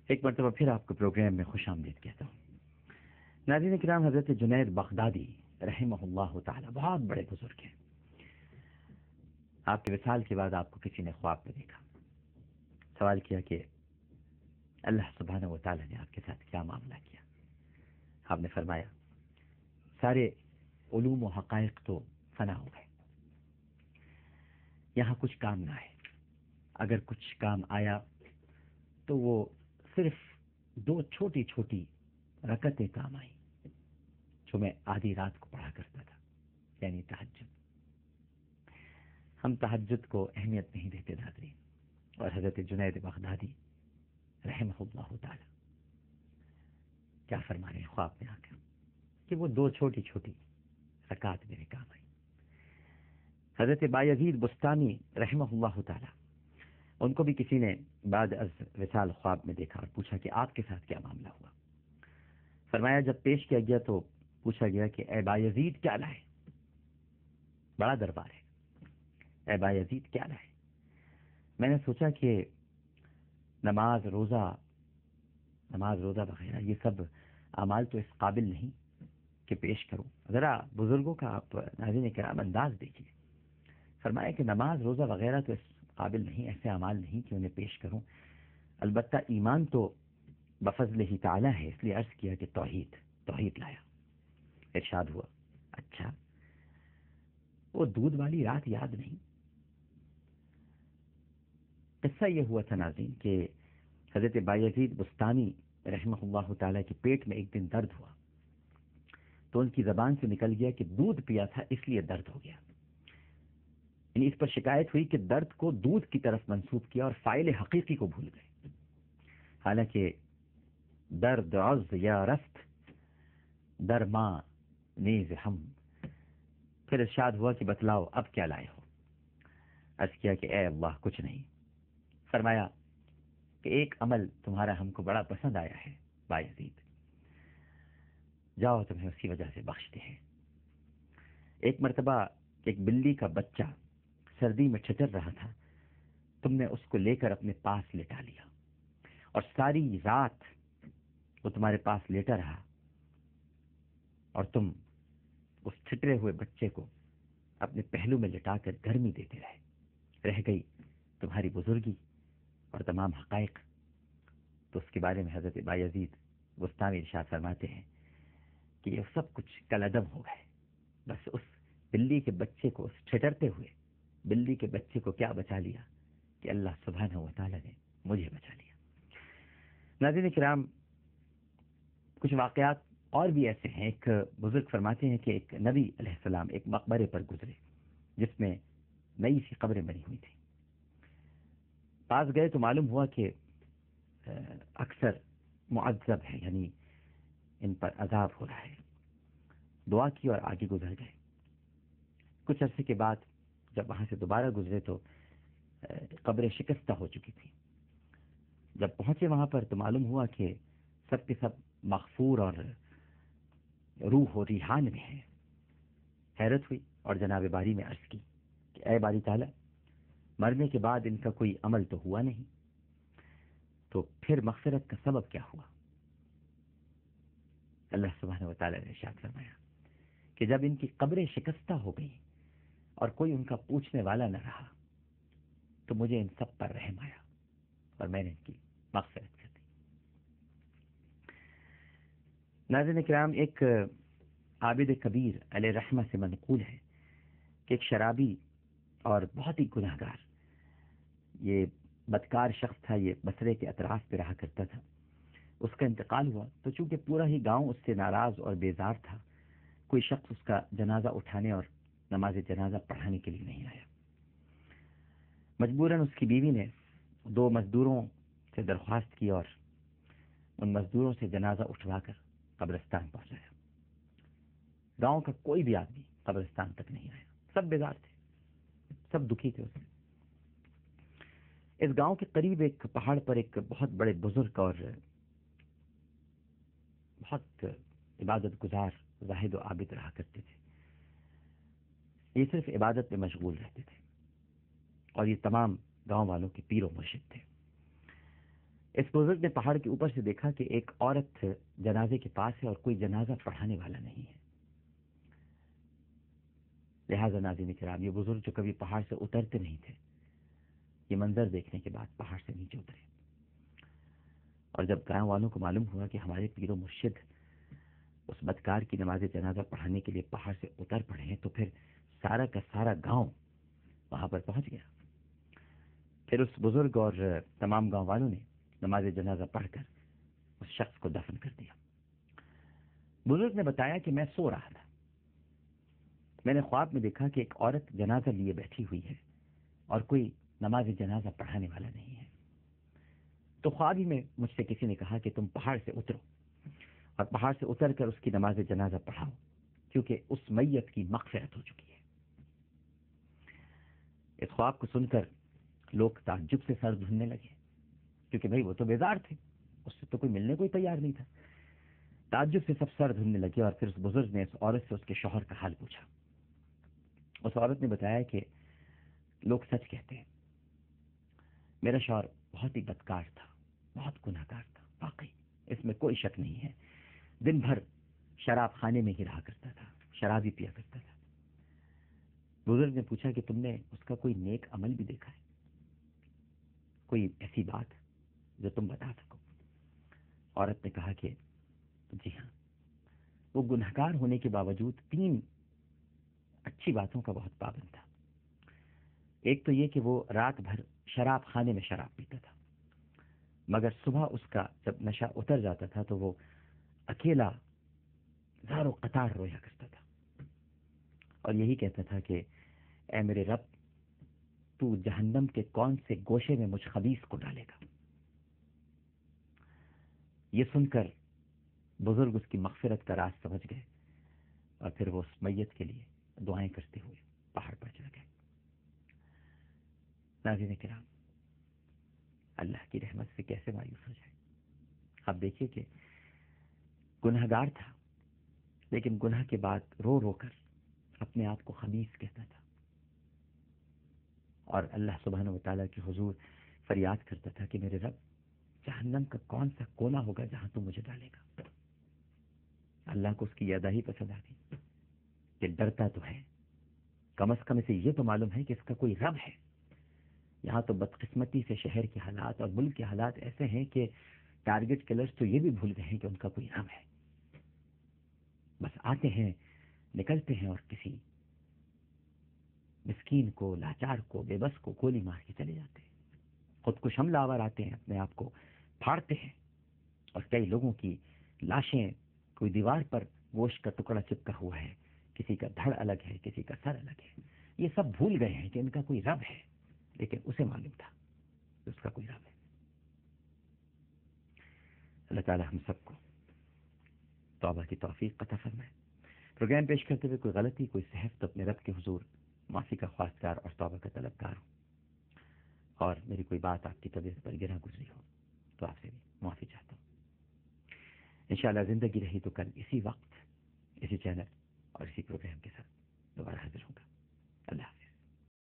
ایک مرتبہ پھر آپ کو پروگرام میں خوش آمدید کہتا ہوں۔ ناظرین کرام، حضرت جنید بغدادی رحمہ اللہ تعالی بہت بڑے بزرگ ہیں۔ آپ کے وصال کے بعد آپ کو کسی نے خواب میں دیکھا، سوال کیا کہ اللہ سبحانہ و تعالی نے آپ کے ساتھ کیا معاملہ کیا؟ آپ نے فرمایا سارے علوم و حقائق تو فنا ہو گئے، یہاں کچھ کام نہ آئے، اگر کچھ کام آیا تو وہ صرف 2 چھوٹی چھوٹی رکعتیں کام آئیں جو میں آدھی رات کو پڑھا کرتا تھا، یعنی تہجد۔ ہم تہجد کو اہمیت نہیں دیتے ناظرین، اور حضرت جنید بغدادی رحمہ اللہ تعالی کیا فرما رہے ہیں خواب میں آ کر کہ وہ 2 چھوٹی چھوٹی رکعت میرے کام آئی۔ حضرت بایزید بستانی رحمہ اللہ تعالی، ان کو بھی کسی نے بعد از وصال خواب میں دیکھا اور پوچھا کہ آپ کے ساتھ کیا معاملہ ہوا؟ فرمایا جب پیش کیا گیا تو پوچھا گیا کہ اے بایزید کیا لائے؟ بڑا دربار ہے، اے بایزید کیا لائے؟ میں نے سوچا کہ نماز روزہ وغیرہ یہ سب اعمال تو اس قابل نہیں کہ پیش کروں۔ ذرا بزرگوں کا آپ ناظرین کرام انداز دیکھیے، فرمایا کہ نماز روزہ وغیرہ تو اس قابل نہیں، ایسے اعمال نہیں کہ انہیں پیش کروں، البتہ ایمان تو بفضل ہی تعالی ہے، اس لیے عرض کیا کہ توحید لایا۔ ارشاد ہوا اچھا وہ دودھ والی رات یاد نہیں؟ قصہ یہ ہوا تھا ناظرین کہ حضرت بایزید بستانی رحمہ اللہ تعالیٰ کے پیٹ میں ایک دن درد ہوا تو ان کی زبان سے نکل گیا کہ دودھ پیا تھا اس لیے درد ہو گیا، یعنی اس پر شکایت ہوئی کہ درد کو دودھ کی طرف منسوب کیا اور فاعل حقیقی کو بھول گئے، حالانکہ درد عز یا رست در ماں نیز ہم۔ پھر ارشاد ہوا کہ بتلاؤ اب کیا لائے ہو؟ عرض کیا کہ اے اللہ کچھ نہیں۔ فرمایا کہ ایک عمل تمہارا ہم کو بڑا پسند آیا ہے بایزید، جاؤ تمہیں اسی وجہ سے بخشتے ہیں۔ ایک مرتبہ ایک بلی کا بچہ سردی میں ٹھٹر رہا تھا، تم نے اس کو لے کر اپنے پاس لٹا لیا اور ساری رات وہ تمہارے پاس لیٹا رہا اور تم اس ٹھٹرے ہوئے بچے کو اپنے پہلو میں لٹا کر گرمی دیتے رہ گئی تمہاری بزرگی اور تمام حقائق۔ تو اس کے بارے میں حضرت بایزید بستانی ارشاد فرماتے ہیں کہ یہ سب کچھ کالعدم ہو گئے، بس اس بلی کے بچے کو، اس ٹھٹرتے ہوئے بلی کے بچے کو کیا بچا لیا کہ اللہ سبحانہ و تعالی نے مجھے بچا لیا۔ ناظرین کرام، کچھ واقعات اور بھی ایسے ہیں۔ ایک بزرگ فرماتے ہیں کہ ایک نبی علیہ السلام ایک مقبرے پر گزرے جس میں نئی سی قبریں بنی ہوئی تھیں، پاس گئے تو معلوم ہوا کہ اکثر معذب ہے، یعنی ان پر عذاب ہو رہا ہے۔ دعا کی اور آگے گزر گئے۔ کچھ عرصے کے بعد جب وہاں سے دوبارہ گزرے تو قبریں شکستہ ہو چکی تھیں۔ جب پہنچے وہاں پر تو معلوم ہوا کہ سب کے سب مغفور اور روح و ریحان میں ہیں۔ حیرت ہوئی اور جناب باری میں عرض کی کہ اے باری تعالیٰ، مرنے کے بعد ان کا کوئی عمل تو ہوا نہیں، تو پھر مغفرت کا سبب کیا ہوا؟ اللہ سبحانہ و تعالیٰ نے ارشاد فرمایا کہ جب ان کی قبریں شکستہ ہو گئیں اور کوئی ان کا پوچھنے والا نہ رہا تو مجھے ان سب پر رحم آیا اور میں نے ان کی مغفرت کر دی۔ ناظرین کرام، ایک عابد کبیر علیہ رحمہ سے منقول ہے کہ ایک شرابی اور بہت ہی گناہ گار، یہ بدکار شخص تھا، یہ بصرے کے اطراف پہ رہا کرتا تھا۔ اس کا انتقال ہوا تو چونکہ پورا ہی گاؤں اس سے ناراض اور بیزار تھا، کوئی شخص اس کا جنازہ اٹھانے اور نماز جنازہ پڑھانے کے لیے نہیں آیا۔ مجبوراً اس کی بیوی نے 2 مزدوروں سے درخواست کی اور ان مزدوروں سے جنازہ اٹھوا کر قبرستان پہنچایا۔ گاؤں کا کوئی بھی آدمی قبرستان تک نہیں آیا، سب بیزار تھے، سب دکھی تھے اس سے۔ اس گاؤں کے قریب ایک پہاڑ پر ایک بہت بڑے بزرگ اور بہت عبادت گزار زاہد و عابد رہا کرتے تھے۔ یہ صرف عبادت میں مشغول رہتے تھے اور یہ تمام گاؤں والوں کے پیر و مرشد تھے۔ اس بزرگ نے پہاڑ کے اوپر سے دیکھا کہ ایک عورت جنازے کے پاس ہے اور کوئی جنازہ پڑھانے والا نہیں ہے. لہٰذا ناظرین کرام، یہ بزرگ جو کبھی پہاڑ سے اترتے نہیں تھے، یہ منظر دیکھنے کے بعد پہاڑ سے نیچے اترے. اور جب گاؤں والوں کو معلوم ہوا کہ ہمارے پیر و مرشد اس بدکار کی نماز جنازہ پڑھانے کے لیے پہاڑ سے اتر پڑے ہیں، تو پھر سارا کا سارا گاؤں وہاں پر پہنچ گیا. پھر اس بزرگ اور تمام گاؤں والوں نے نماز جنازہ پڑھ کر اس شخص کو دفن کر دیا. بزرگ نے بتایا کہ میں سو رہا تھا، میں نے خواب میں دیکھا کہ ایک عورت جنازہ لیے بیٹھی ہوئی ہے اور کوئی نماز جنازہ پڑھانے والا نہیں ہے. تو خواب ہی میں مجھ سے کسی نے کہا کہ تم پہاڑ سے اترو اور پہاڑ سے اتر کر اس کی نماز جنازہ پڑھاؤ، کیونکہ اس میت کی مغفرت ہو چکی ہے. اس خواب کو سن کر لوگ تعجب سے سر دھننے لگے، کیونکہ بھائی وہ تو بیزار تھے، اس سے تو کوئی ملنے کوئی تیار نہیں تھا. تعجب سے سب سر دھننے لگے اور پھر اس بزرگ نے اس عورت سے اس کے شوہر کا حال پوچھا. اس عورت نے بتایا کہ لوگ سچ کہتے ہیں، میرا شوہر بہت ہی بدکار تھا، بہت گناہ گار تھا، واقعی اس میں کوئی شک نہیں ہے. دن بھر شراب خانے میں ہی رہا کرتا تھا، شراب ہی پیا کرتا تھا. بزرگ نے پوچھا کہ تم نے اس کا کوئی نیک عمل بھی دیکھا ہے، کوئی ایسی بات جو تم بتا سکو؟ عورت نے کہا کہ جی ہاں، وہ گنہگار ہونے کے باوجود 3 اچھی باتوں کا بہت پابند تھا. ایک تو یہ کہ وہ رات بھر شراب خانے میں شراب پیتا تھا، مگر صبح اس کا جب نشہ اتر جاتا تھا تو وہ اکیلا زار و قطار رویا کرتا تھا اور یہی کہتا تھا کہ اے میرے رب، تو جہنم کے کون سے گوشے میں مجھ خبیث کو ڈالے گا؟ یہ سن کر بزرگ اس کی مغفرت کا راز سمجھ گئے اور پھر وہ اس میت کے لیے دعائیں کرتے ہوئے پہاڑ پر چڑھ گئے. ناظرین کرام، اللہ کی رحمت سے کیسے مایوس ہو جائے. آپ دیکھیے کہ گنہگار تھا، لیکن گناہ کے بعد رو رو کر اپنے آپ کو خبیث کہتا تھا اور اللہ سبحانہ و تعالیٰ کے حضور فریاد کرتا تھا کہ میرے رب، جہنم کا کون سا کونا ہوگا جہاں تو مجھے ڈالے گا؟ اللہ کو اس کی ادا ہی پسند آ گئی کہ ڈرتا تو ہے، کم از کم اسے یہ تو معلوم ہے کہ اس کا کوئی رب ہے. یہاں تو بدقسمتی سے شہر کے حالات اور ملک کے حالات ایسے ہیں کہ ٹارگٹ کلرز تو یہ بھی بھول گئے ہیں کہ ان کا کوئی رب ہے. بس آتے ہیں، نکلتے ہیں اور کسی مسکین کو، لاچار کو، بے بس کو گولی مار کے چلے جاتے ہیں. خود کش حملہ آور آتے ہیں، اپنے آپ کو پھاڑتے ہیں اور کئی لوگوں کی لاشیں کوئی دیوار پر گوشت کا ٹکڑا چپکا ہوا ہے، کسی کا دھڑ الگ ہے، کسی کا سر الگ ہے. یہ سب بھول گئے ہیں کہ ان کا کوئی رب ہے، لیکن اسے معلوم تھا کہ اس کا کوئی رب ہے. اللہ تعالی ہم سب کو توبہ کی توفیق عطا فرمائے. پروگرام پیش کرتے ہوئے کوئی غلطی، کوئی سہو تو اپنے رب کے حضور معافی کا خواستگار اور توبہ کا طلبگار ہوں، اور میری کوئی بات آپ کی طبیعت پر گرا گزری ہو تو آپ سے بھی معافی چاہتا ہوں. انشاءاللہ زندگی رہی تو کل اسی وقت، اسی چینل اور اسی پروگرام کے ساتھ دوبارہ حاضر ہوں.